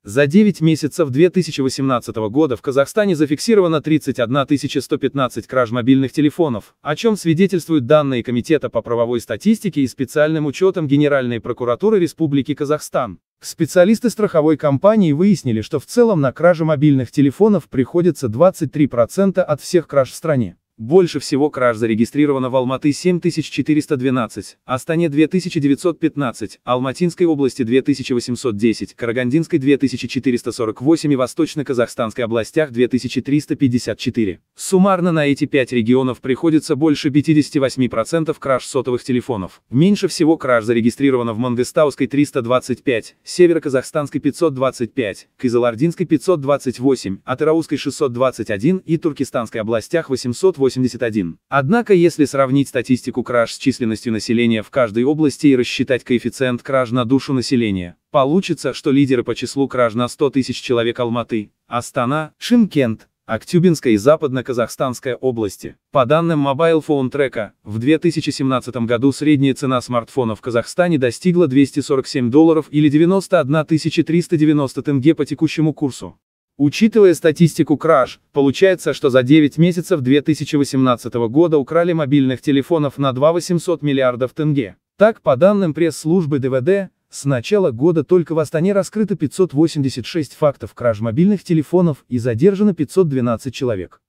За 9 месяцев 2018 года в Казахстане зафиксировано 31 115 краж мобильных телефонов, о чем свидетельствуют данные Комитета по правовой статистике и специальным учетом Генеральной прокуратуры Республики Казахстан. Специалисты страховой компании выяснили, что в целом на кражи мобильных телефонов приходится 23% от всех краж в стране. Больше всего краж зарегистрировано в Алматы 7412, Астане 2915, Алматинской области 2810, Карагандинской 2448 и Восточно-Казахстанской областях 2354. Суммарно на эти 5 регионов приходится больше 58% краж сотовых телефонов. Меньше всего краж зарегистрировано в Мангыстауской 325, Северо-Казахстанской 525, Кызылординской 528, Атырауской 621 и Туркестанской областях 881. Однако, если сравнить статистику краж с численностью населения в каждой области и рассчитать коэффициент краж на душу населения, получится, что лидеры по числу краж на 100 тысяч человек Алматы, Астана, Шымкент, Актюбинская и Западно-Казахстанская области. По данным Mobile Phone Tracker, в 2017 году средняя цена смартфона в Казахстане достигла $247 или 91 390 тенге по текущему курсу. Учитывая статистику краж, получается, что за 9 месяцев 2018 года украли мобильных телефонов на 2 800 миллиардов тенге. Так, по данным пресс-службы ДВД, с начала года только в Астане раскрыто 586 фактов краж мобильных телефонов и задержано 512 человек.